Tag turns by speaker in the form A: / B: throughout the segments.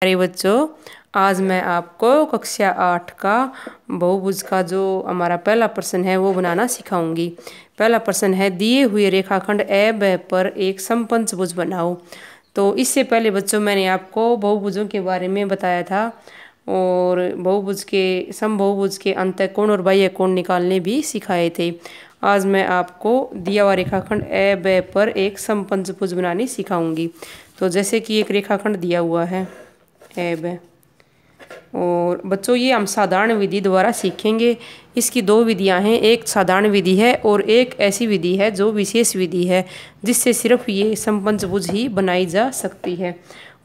A: अरे बच्चों, आज मैं आपको कक्षा 8 का बहुभुज का जो हमारा पहला प्रश्न है वो बनाना सिखाऊंगी। पहला प्रश्न है, दिए हुए रेखाखंड ए ब पर एक समपंचभुज बनाओ। तो इससे पहले बच्चों मैंने आपको बहुभुजों के बारे में बताया था और बहुभुज के समबहुभुज के अंतःकोण और बाह्य कोण निकालने भी सिखाए थे। आज मैं आपको दिया हुआ रेखाखंड ए ब पर एक समपंचभुज बनानी सिखाऊंगी। तो जैसे कि एक रेखाखंड दिया हुआ है एब, और बच्चों ये हम साधारण विधि द्वारा सीखेंगे। इसकी दो विधियां हैं, एक साधारण विधि है और एक ऐसी विधि है जो विशेष विधि है जिससे सिर्फ ये समपंचभुज ही बनाई जा सकती है।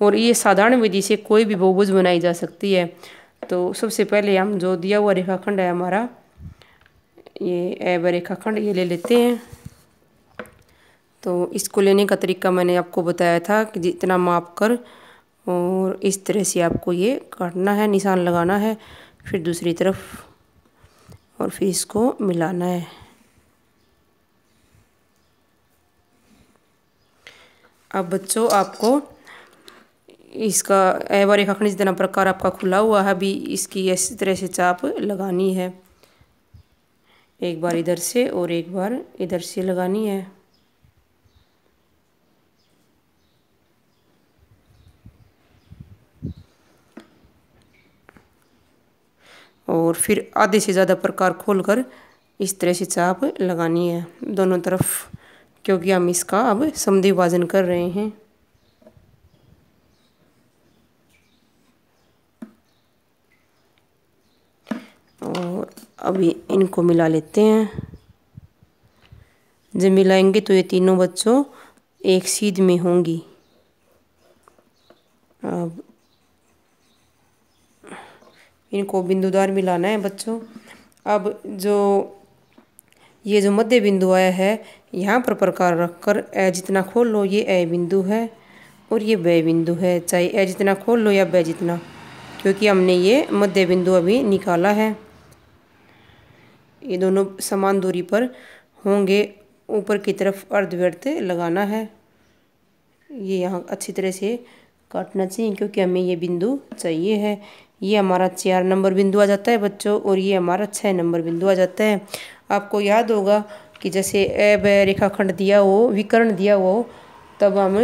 A: और ये साधारण विधि से कोई भी बहुभुज बनाई जा सकती है। तो सबसे पहले हम जो दिया हुआ रेखाखंड है हमारा ये एब रेखाखंड ये ले लेते हैं। तो इसको लेने का तरीका मैंने आपको बताया था कि जितना माप कर और इस तरह से आपको ये काटना है, निशान लगाना है, फिर दूसरी तरफ और फिर इसको मिलाना है। अब बच्चों आपको इसका एब रेखाखंड जितना प्रकार आपका खुला हुआ है, अभी इसकी इस तरह से चाप लगानी है। एक बार इधर से और एक बार इधर से लगानी है। और फिर आधे से ज़्यादा प्रकार खोलकर इस तरह से चाप लगानी है दोनों तरफ, क्योंकि हम इसका अब समद्विभाजन कर रहे हैं। और अभी इनको मिला लेते हैं। जब मिलाएंगे तो ये तीनों बच्चों एक सीध में होंगी। अब इनको बिंदुदार मिलाना है बच्चों। अब जो ये जो मध्य बिंदु आया है यहाँ पर प्रकार रखकर ए जितना खोल लो ये ए बिंदु है और ये ब बिंदु है, चाहे ए जितना खोल लो या ब जितना, क्योंकि हमने ये मध्य बिंदु अभी निकाला है। ये दोनों समान दूरी पर होंगे। ऊपर की तरफ अर्धवृत्त लगाना है। ये यहाँ अच्छी तरह से काटना चाहिए क्योंकि हमें ये बिंदु चाहिए है। ये हमारा 4 नंबर बिंदु आ जाता है बच्चों और ये हमारा 6 नंबर बिंदु आ जाता है। आपको याद होगा कि जैसे एब रेखाखंड दिया हो, विकर्ण दिया हो, तब हम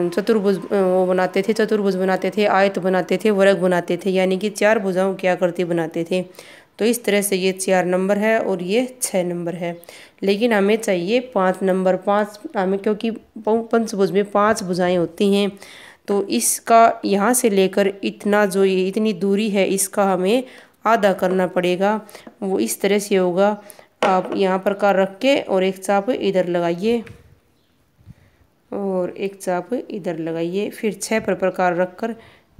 A: चतुर्भुज वो बनाते थे, चतुर्भुज बनाते थे, आयत बनाते थे, वर्ग बनाते थे, यानी कि 4 भुजाओं की आकृति बनाते थे। तो इस तरह से ये 4 नंबर है और ये 6 नंबर है। लेकिन हमें चाहिए 5 नंबर। 5 हमें, क्योंकि पंचभुज में 5 भुजाएं होती हैं। तो इसका यहाँ से लेकर इतना जो ये इतनी दूरी है इसका हमें आधा करना पड़ेगा। वो इस तरह से होगा। आप यहाँ प्रकार रख के और एक चाप इधर लगाइए और एक चाप इधर लगाइए। फिर 6 पर प्रकार रखकर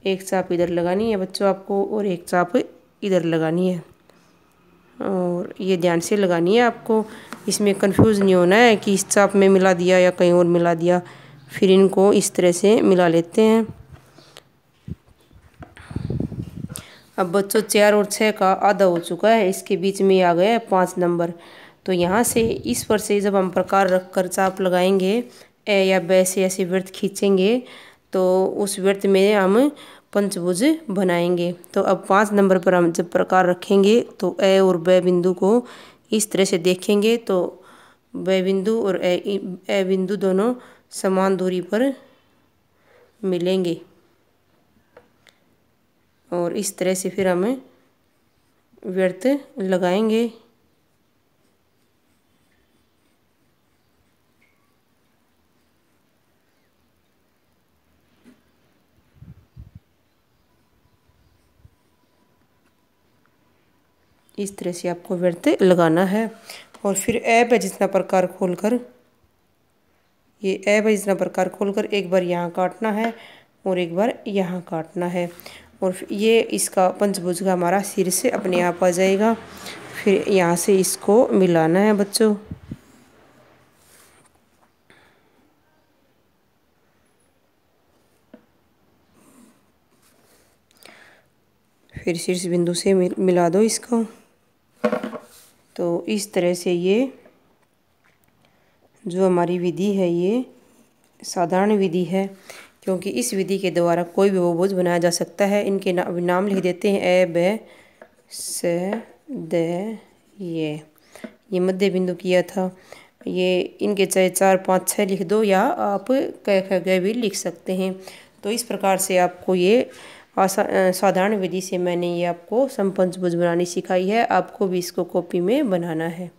A: एक चाप इधर लगानी है बच्चों आपको और एक चाप इधर लगानी है। और ये ध्यान से लगानी है आपको, इसमें कंफ्यूज नहीं होना है कि इस चाप में मिला दिया या कहीं और मिला दिया। फिर इनको इस तरह से मिला लेते हैं। अब बच्चों 4 और 6 का आधा हो चुका है, इसके बीच में आ गया है 5 नंबर। तो यहाँ से इस पर से जब हम प्रकार रख कर चाप लगाएंगे ए या ब से ऐसे वृत्त खींचेंगे तो उस वृत्त में हम पंचभुज बनाएंगे। तो अब 5 नंबर पर हम जब प्रकार रखेंगे तो ए और ब बिंदु को इस तरह से देखेंगे तो ब बिंदु और ए बिंदु दोनों समान दूरी पर मिलेंगे। और इस तरह से फिर हमें वृत्त लगाएंगे। इस तरह से आपको वृत्त लगाना है। और फिर एब जितना प्रकार खोलकर ये एब जितना प्रकार खोलकर एक बार यहाँ काटना है और एक बार यहाँ काटना है। और ये इसका पंचभुज का हमारा शीर्ष अपने आप आ जाएगा। फिर यहाँ से इसको मिलाना है बच्चों। फिर शीर्ष बिंदु से मिला दो इसको। तो इस तरह से ये जो हमारी विधि है ये साधारण विधि है। क्योंकि इस विधि के द्वारा कोई भी बहुभुज बनाया जा सकता है। इनके नाम लिख देते हैं ए ब स द ये मध्य बिंदु किया था। ये इनके चाहे 4 5 6 लिख दो या आप क ख ग भी लिख सकते हैं। तो इस प्रकार से आपको ये साधारण विधि से मैंने ये आपको समपंचभुज बनानी सिखाई है। आपको भी इसको कॉपी में बनाना है।